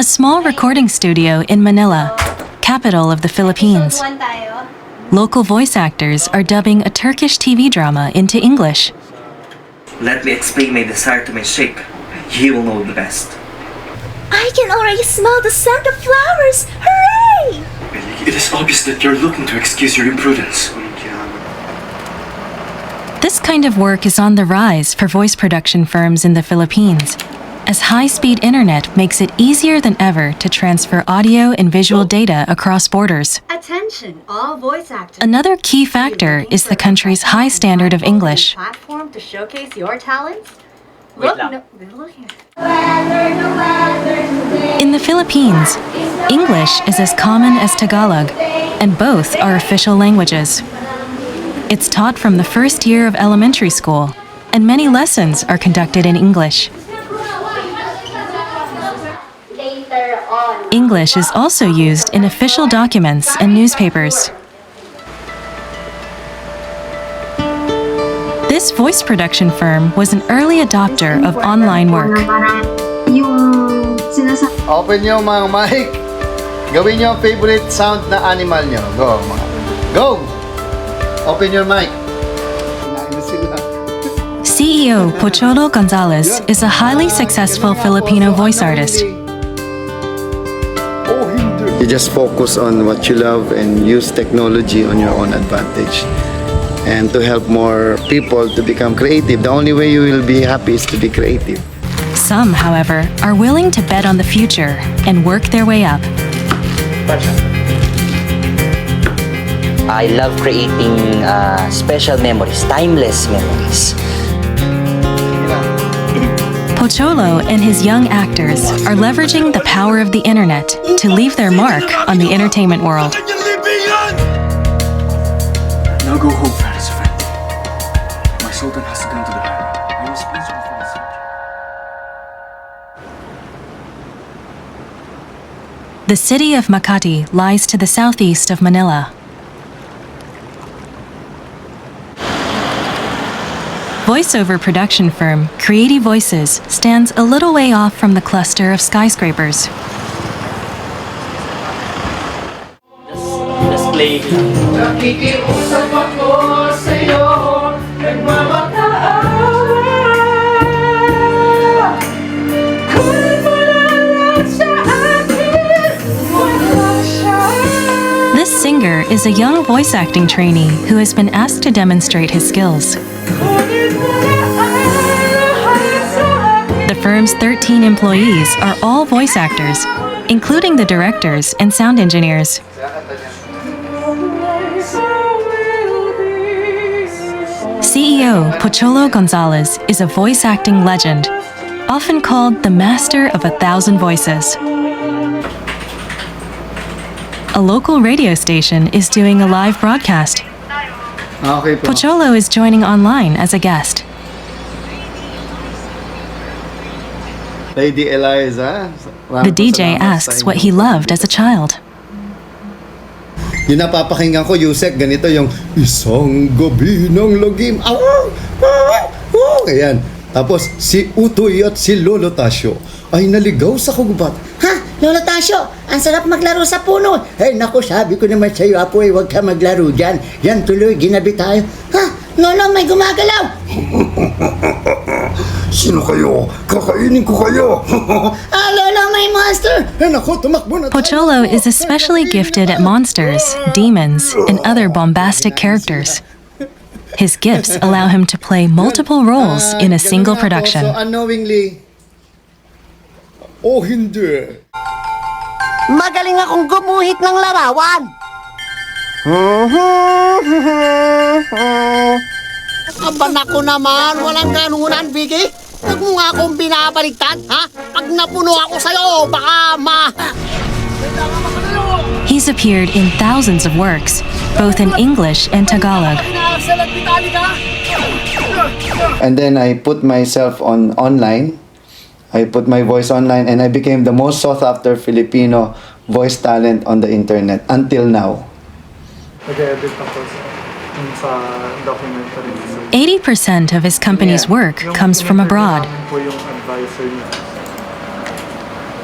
small recording studio in Manila, capital of the Philippines. Local voice actors are dubbing a Turkish TV drama into English. Let me explain my desire to my sheikh. He will know the best. I can already smell the scent of flowers! Hooray! It is obvious that you're looking to excuse your imprudence. This kind of work is on the rise for voice production firms in the Philippines, as high-speed internet makes it easier than ever to transfer audio and visual data across borders. Attention, all voice actors. Another key factor is the country's high standard of English. Platform to showcase your talents. Wait lang. Look here. In the Philippines, English is as common as Tagalog, and both are official languages. It's taught from the first year of elementary school, and many lessons are conducted in English. English is also used in official documents and newspapers. This voice production firm was an early adopter of online work. Open nyo mga mic. Gawin nyo ang favorite sound na animal nyo. Go, mga. Go! Open your mic. CEO Pocholo Gonzales is a highly successful Filipino voice artist. You just focus on what you love and use technology on your own advantage. And to help more people to become creative, the only way you will be happy is to be creative. Some, however, are willing to bet on the future and work their way up. I love creating special memories, timeless memories. Pocholo and his young actors are leveraging the power of the internet to leave their mark on the entertainment world. Now go home, Faris Effendi. My sultan has to come to the bank. I am responsible for this. The city of Makati lies to the southeast of Manila. Voiceover production firm Creative Voices stands a little way off from the cluster of skyscrapers. Just play. This singer is a young voice acting trainee who has been asked to demonstrate his skills. The firm's 13 employees are all voice actors, including the directors and sound engineers. CEO Pocholo Gonzales is a voice acting legend, often called the master of 1,000 voices. A local radio station is doing a live broadcast. Okay po. Pocholo is joining online as a guest. Lady Eliza. The DJ asks what he loved as a child. Yung napapakinggan ko, Yusek, ganito yung isang gabi ng lagim. Ayan. Tapos, si Utoy at si Lolo Tasyo ay naligaw sa kugubat. Ha? Lolo Tasyo, ang sarap maglaro sa puno. Eh, naku, sabi ko naman sa'yo, Apoy, huwag ka maglaro dyan. Yan tuloy, ginabi tayo. Ha? Lolo, may gumagalaw. Sino kayo? Kakainin ko kayo. Lolo, may monster. Eh, naku, tumakbo na tayo. Pocholo is especially gifted at monsters, demons, and other bombastic characters. His gifts allow him to play multiple roles in a single production. So, unknowingly, hindi. Magaling akong gumuhit ng larawan. Aba naku naman, walang ganunan, Vicky. Huwag mo nga akong binabaligtad, ha? Pag napuno ako sa'yo, baka He's appeared in thousands of works, both in English and Tagalog. And then I put myself online. I put my voice online and I became the most sought after Filipino voice talent on the internet until now. 80% of his company's work comes from abroad.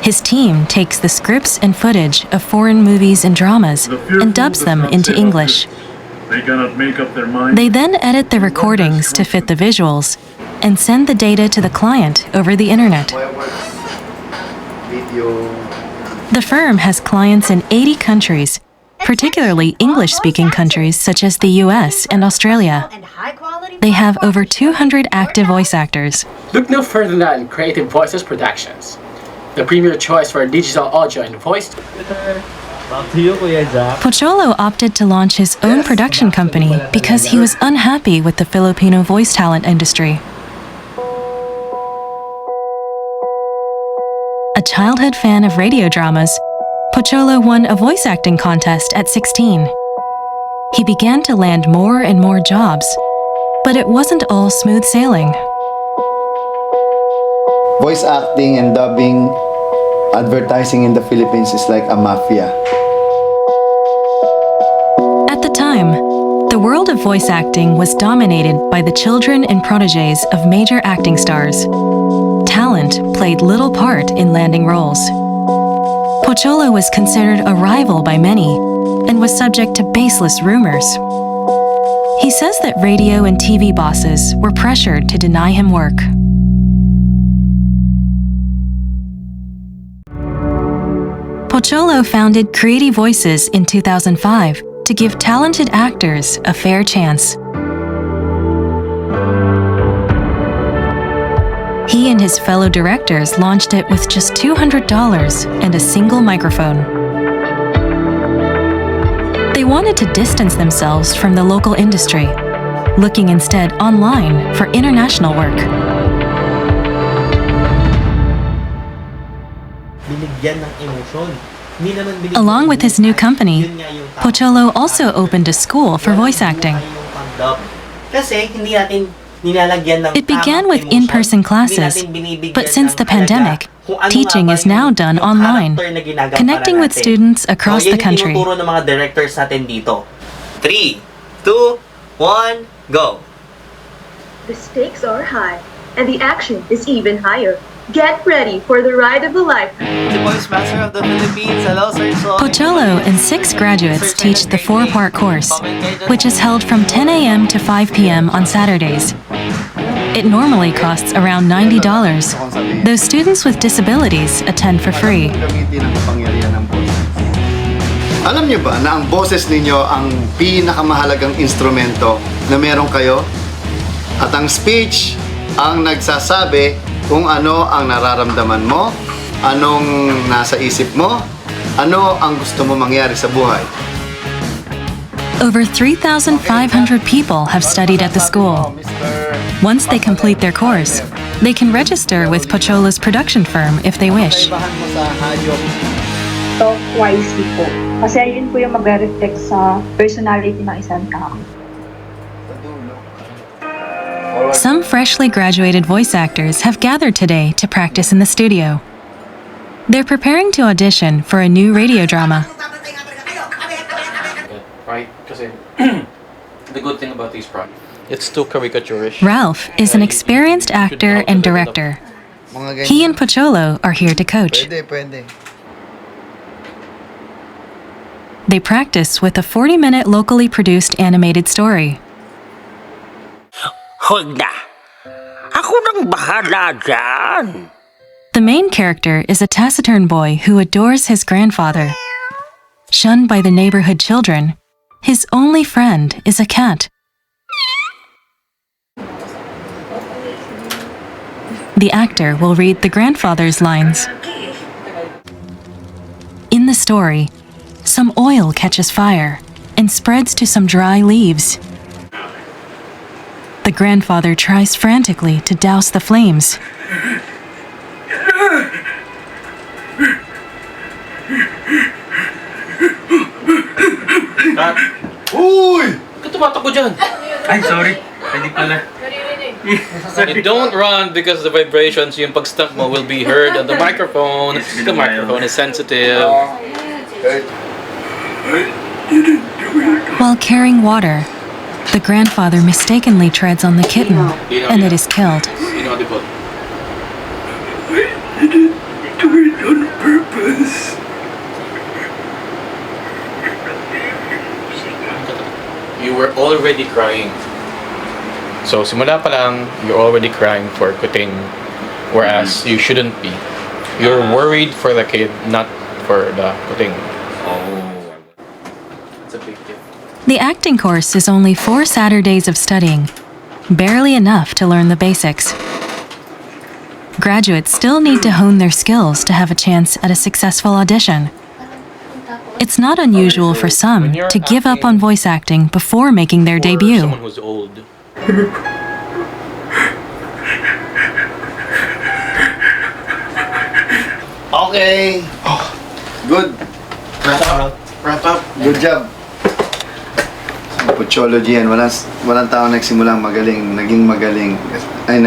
His team takes the scripts and footage of foreign movies and dramas and dubs them into English. They cannot make up their mind. They then edit the recordings to fit the visuals and send the data to the client over the internet. The firm has clients in 80 countries, particularly English-speaking countries such as the US and Australia. They have over 200 active voice actors. Look no further than Creative Voices Productions, the premier choice for digital audio and voice. Pocholo opted to launch his own production company because he was unhappy with the Filipino voice talent industry. A childhood fan of radio dramas, Pocholo won a voice acting contest at 16. He began to land more and more jobs, but it wasn't all smooth sailing. Voice acting and dubbing, advertising in the Philippines is like a mafia. At the time, the world of voice acting was dominated by the children and protégés of major acting stars. Talent played little part in landing roles. Pocholo was considered a rival by many and was subject to baseless rumors. He says that radio and TV bosses were pressured to deny him work. Pocholo founded Creative Voices in 2005 to give talented actors a fair chance. He and his fellow directors launched it with just $200 and a single microphone. They wanted to distance themselves from the local industry, looking instead online for international work. Along with his new company, Pocholo also opened a school for voice acting. It began with in-person classes, but since the pandemic, teaching is now done online, connecting with students across the country. 3, 2, 1, go! The stakes are high, and the action is even higher. Get ready for the ride of a lifetime. The VoiceMaster of the Philippines, hello Sir Son. Pocholo and 6 graduates teach the 4-part course, which is held from 10 a.m. to 5 p.m. on Saturdays. It normally costs around $90. Those students with disabilities attend for free. Alam niyo ba na ang boses ninyo ang pinakamahalagang instrumento na meron kayo? At ang speech ang nagsasabi kung ano ang nararamdaman mo, anong nasa isip mo, ano ang gusto mo mangyari sa buhay. Over 3,500 people have studied at the school. Once they complete their course, they can register with Pocholo's production firm if they wish. Talk wisely po. Kasi yun po yung mag-reflect sa personality ng isang tao. Some freshly graduated voice actors have gathered today to practice in the studio. They're preparing to audition for a new radio drama. Right? Kasi the good thing about these projects, it's too caricaturish. Ralph is an experienced actor and director. He and Pocholo are here to coach. They practice with a 40-minute locally produced animated story. Huwag na! Ako nang bahala dyan! The main character is a taciturn boy who adores his grandfather. Shunned by the neighborhood children, his only friend is a cat. The actor will read the grandfather's lines. In the story, some oil catches fire and spreads to some dry leaves. The grandfather tries frantically to douse the flames. Uy! Ba't tumatakbo dyan? Ay, sorry. Hindi pala. And don't run because the vibrations yung pag-stump mo will be heard on the microphone. The microphone is sensitive. While carrying water, the grandfather mistakenly treads on the kitten, and it is killed. Inaudible. already crying. So simula pa lang, you're already crying for kuting, whereas you shouldn't be. You're worried for the kid, not for the kuting. Oh. It's a big deal. The acting course is only 4 Saturdays of studying, barely enough to learn the basics. Graduates still need to hone their skills to have a chance at a successful audition. It's not unusual for some to give up on voice acting before making their debut. Someone who's old. Okay. Good. Wrap up. Good job. Pocholo yan. Walang tao nagsimulang magaling. Naging magaling. Ay,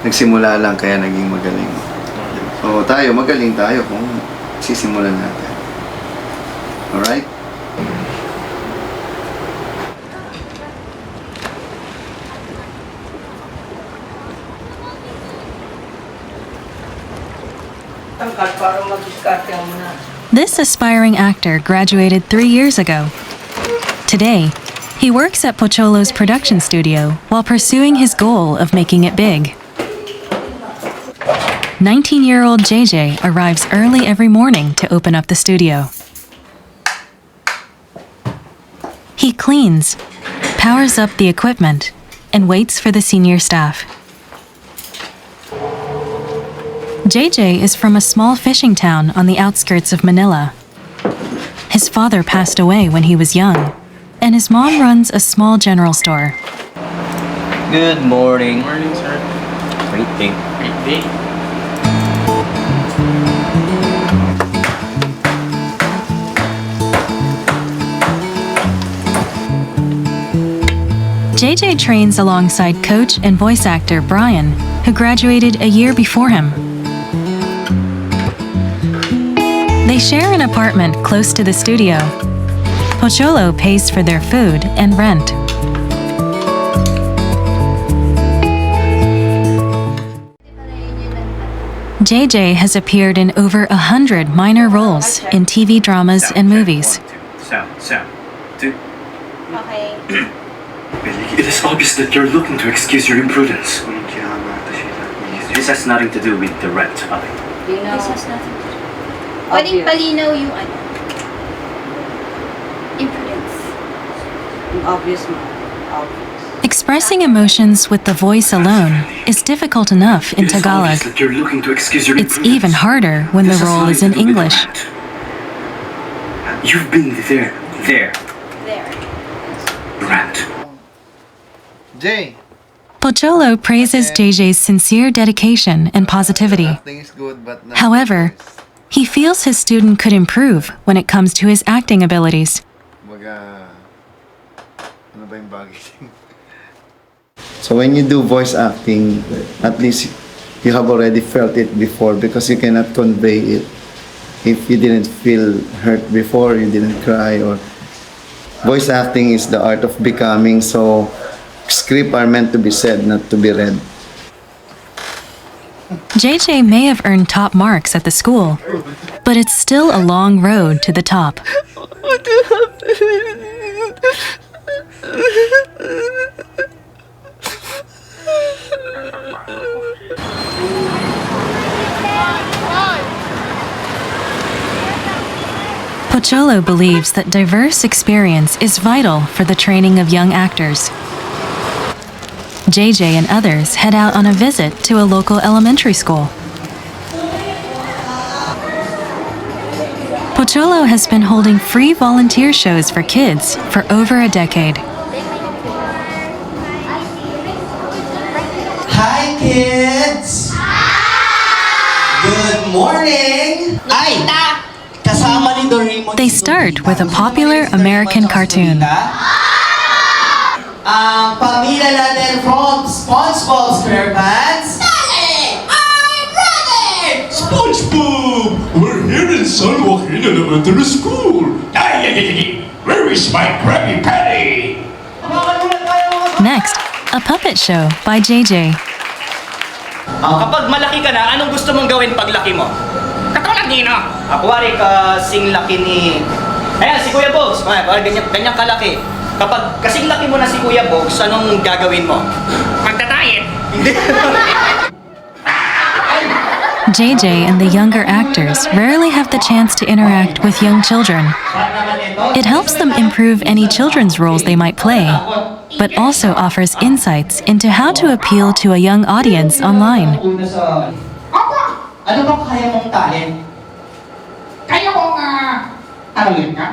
nagsimula lang kaya naging magaling. So tayo, magaling tayo kung sisimulan natin. Alright? This aspiring actor graduated 3 years ago. Today, he works at Pocholo's production studio while pursuing his goal of making it big. 19-year-old JJ arrives early every morning to open up the studio. He cleans, powers up the equipment, and waits for the senior staff. JJ is from a small fishing town on the outskirts of Manila. His father passed away when he was young, and his mom runs a small general store. Good morning. Morning, sir. Great day. Great day. JJ trains alongside coach and voice actor Brian, who graduated a year before him. They share an apartment close to the studio. Pocholo pays for their food and rent. JJ has appeared in over 100 minor roles in TV dramas and movies. Sound. Two. Okay. It is obvious that you're looking to excuse your imprudence. This has nothing to do with the rent, Ali. You know, this has nothing to do. Pwedeng palinaw yung ano. Imprudence. Obvious. Expressing emotions with the voice alone is difficult enough in Tagalog. It's even harder when the role is in English. You've been there. Rant. Jay. Pocholo praises JJ's sincere dedication and positivity. However, he feels his student could improve when it comes to his acting abilities. So when you do voice acting, at least you have already felt it before because you cannot convey it. If you didn't feel hurt before, you didn't cry, or voice acting is the art of becoming, so scripts are meant to be said, not to be read. JJ may have earned top marks at the school, but it's still a long road to the top. What happened? Pocholo believes that diverse experience is vital for the training of young actors. JJ and others head out on a visit to a local elementary school. Pocholo has been holding free volunteer shows for kids for over a decade. Hi, kids! Good morning! Ay! Kasama ni Doraemon. They start with a popular American cartoon. Ang pamilya natin from SpongeBob SquarePants. I'm ready! SpongeBob! We're here in San Joaquin Elementary School. Where is my Krabby Patty? Next, a puppet show by JJ. Kapag malaki ka na, anong gusto mong gawin paglaki mo? Katulad nino. Akuwari ka sing laki ni... Ayan, si Kuya Bogs. Ganyan kalaki. Kapag kasing laki mo na si Kuya Box, anong gagawin mo? Magta-diet! Hindi. JJ and the younger actors rarely have the chance to interact with young children. It helps them improve any children's roles they might play, but also offers insights into how to appeal to a young audience online. Ano bang kaya mong talent? Kaya kong aralin ka?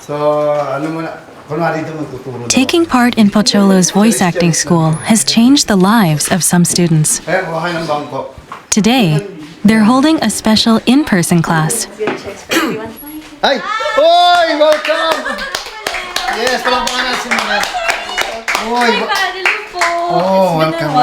So, ano mo na, kunwari dito magtuturo. Taking part in Pocholo's voice acting school has changed the lives of some students. Eh, kuha ng bangko. Today, they're holding a special in-person class. Ay! Hoy! Welcome! Yes, palakpakan na si Manette. Hoy! Oh, welcome.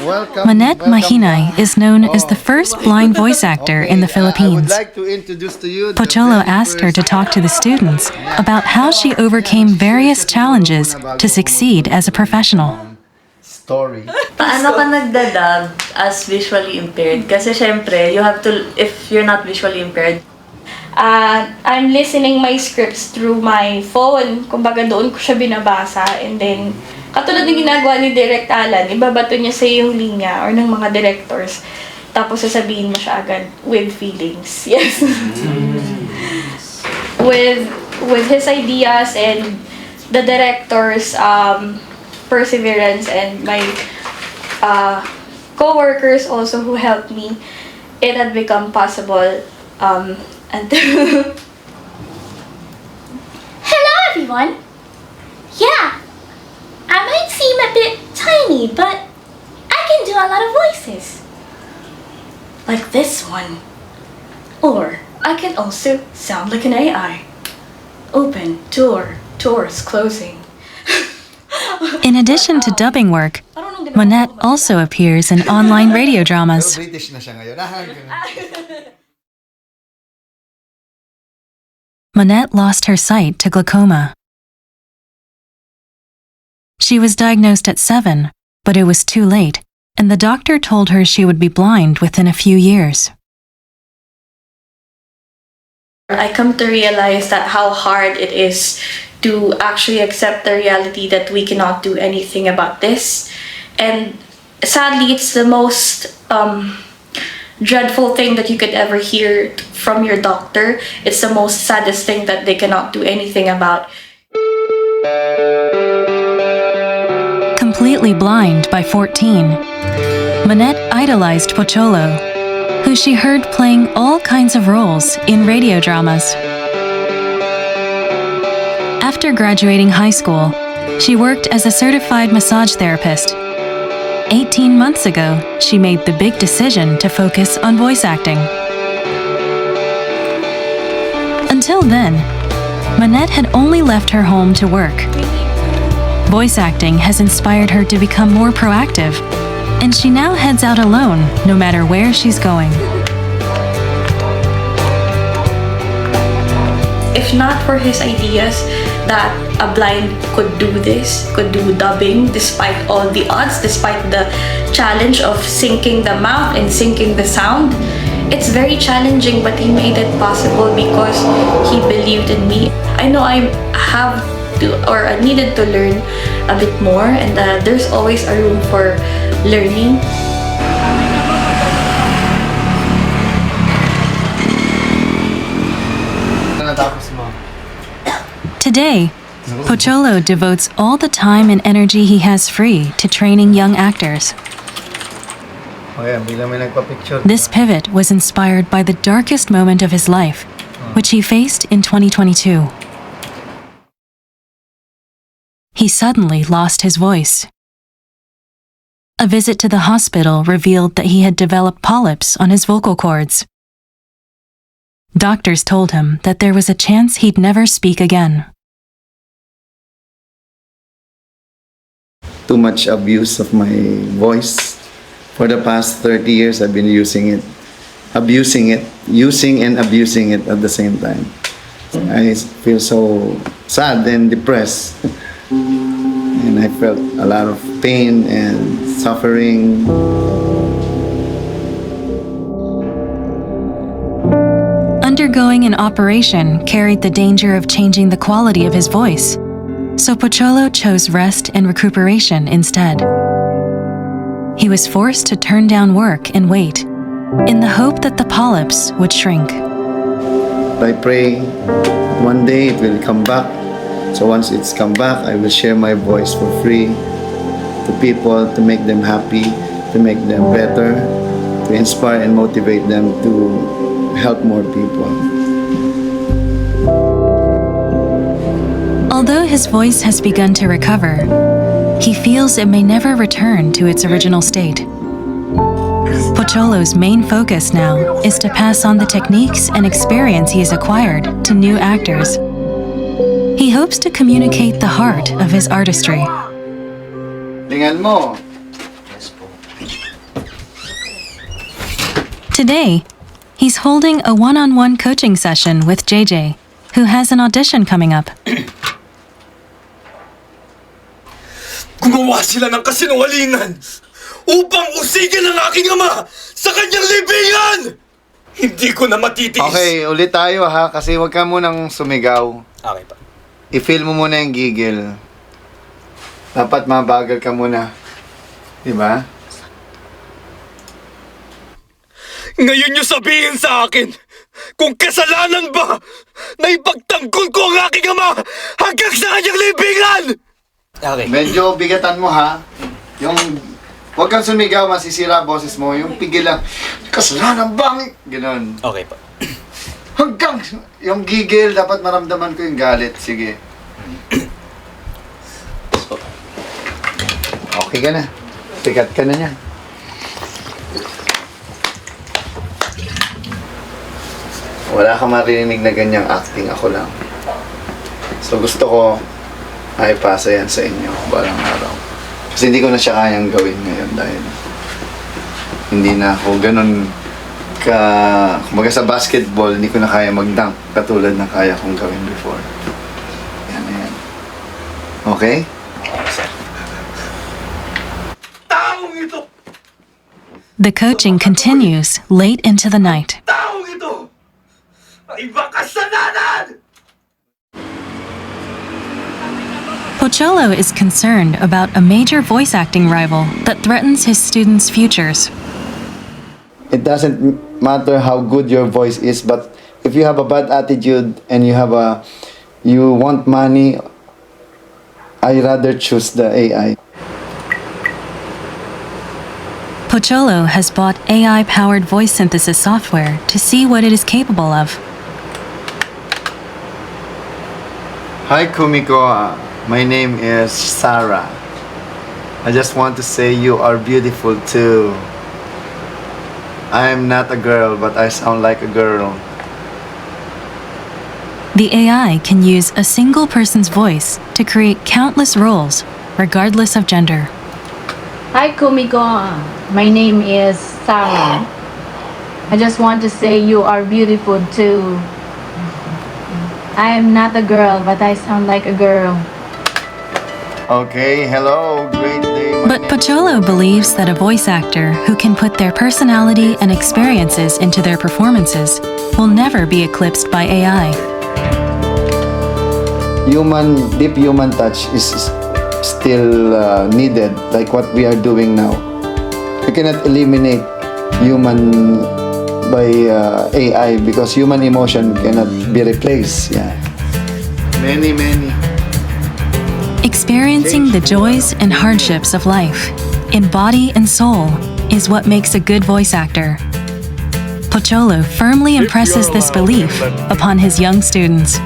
Welcome. Manette Mahinay is known as the first blind voice actor in the Philippines. I would like to introduce to you Pocholo asked her to talk to the students about how she overcame various challenges to succeed as a professional. Story. Paano ka nagdadub as visually impaired? Kasi syempre, you have to, if you're not visually impaired, I'm listening my scripts through my phone. Kumbaga doon ko siya binabasa. And then, katulad ng ginagawa ni Direct Alan, ibabato niya sa yung linya or ng mga directors. Tapos sasabihin mo siya agad with feelings. Yes. with his ideas and the director's perseverance and my co-workers also who helped me, it had become possible. Hello, everyone. Yeah, I might seem a bit tiny, but I can do a lot of voices. like this one. Or I can also sound like an AI. Open, door, doors closing. In addition to dubbing work, Manette also appears in online radio dramas. British na siya ngayon. Manette lost her sight to glaucoma. She was diagnosed at 7, but it was too late, and the doctor told her she would be blind within a few years. I come to realize that how hard it is to actually accept the reality that we cannot do anything about this. And sadly, it's the most dreadful thing that you could ever hear from your doctor. It's the most saddest thing that they cannot do anything about. Completely blind by 14, Manette idolized Pocholo, who she heard playing all kinds of roles in radio dramas. After graduating high school, she worked as a certified massage therapist. 18 months ago, she made the big decision to focus on voice acting. Until then, Manette had only left her home to work. Voice acting has inspired her to become more proactive, and she now heads out alone, no matter where she's going. If not for his ideas that a blind could do this, could do dubbing despite all the odds, despite the challenge of syncing the mouth and syncing the sound, it's very challenging, but he made it possible because he believed in me. I know I have to, or I needed to learn a bit more, and there's always a room for learning. Today, Pocholo devotes all the time and energy he has free to training young actors. This pivot was inspired by the darkest moment of his life, which he faced in 2022. He suddenly lost his voice. A visit to the hospital revealed that he had developed polyps on his vocal cords. Doctors told him that there was a chance he'd never speak again. Too much abuse of my voice. For the past 30 years, I've been using it, using and abusing it at the same time. I feel so sad and depressed. And I felt a lot of pain and suffering. undergoing an operation carried the danger of changing the quality of his voice, so Pocholo chose rest and recuperation instead. He was forced to turn down work and wait, in the hope that the polyps would shrink. I pray one day it will come back. So once it's come back, I will share my voice for free to people, to make them happy, to make them better, to inspire and motivate them to help more people. Although his voice has begun to recover, he feels it may never return to its original state. Pocholo's main focus now is to pass on the techniques and experience he has acquired to new actors. He hopes to communicate the heart of his artistry. Tingnan mo. Today, he's holding a one-on-one coaching session with JJ, who has an audition coming up. Gumawa sila ng kasinungalingan upang usigin ang aking ama sa kanyang libingan! Hindi ko na matitiis. Okay, ulit tayo ha, kasi huwag ka munang sumigaw. Okay pa. I-feel mo muna yung gigil. Dapat mabagal ka muna. Diba? Ngayon niyo sabihin sa akin kung kasalanan ba na ipagtanggol ko ang aking ama hanggang sa kanyang libingan! Okay. Medyo bigatan mo ha. Yung, huwag kang sumigaw, masisira boses mo. Yung pigil lang, kasalanan bang? Ganon. Okay pa. Hanggang, yung gigil, dapat maramdaman ko yung galit. Sige. Okay ka na. Sikat ka na niyan. Wala ka marinig na ganyang acting, ako lang. So gusto ko ay pasa yan sa inyo balang araw. Kasi hindi ko na siya kayang gawin ngayon dahil hindi na ako ganun ka, kumbaga sa basketball, hindi ko na kaya mag-dunk katulad na kaya kong gawin before. Yan na yan. Okay? Taong ito! The coaching continues late into the night. Taong ito! Ay makasalanan! Pocholo is concerned about a major voice acting rival that threatens his students' futures. It doesn't matter how good your voice is, but if you have a bad attitude and you want money, I rather choose the AI. Pocholo has bought AI-powered voice synthesis software to see what it is capable of. Hi Kumiko, my name is Sarah. I just want to say you are beautiful too. I am not a girl, but I sound like a girl. The AI can use a single person's voice to create countless roles, regardless of gender. Hi Kumiko, my name is Sarah. I just want to say you are beautiful too. I am not a girl, but I sound like a girl. Okay, hello, great day. But Pocholo believes that a voice actor who can put their personality and experiences into their performances will never be eclipsed by AI. Deep human touch is still needed, like what we are doing now. We cannot eliminate human by AI because human emotion cannot be replaced. Yeah. Many. Experiencing the joys and hardships of life, in body and soul, is what makes a good voice actor. Pocholo firmly impresses this belief upon his young students.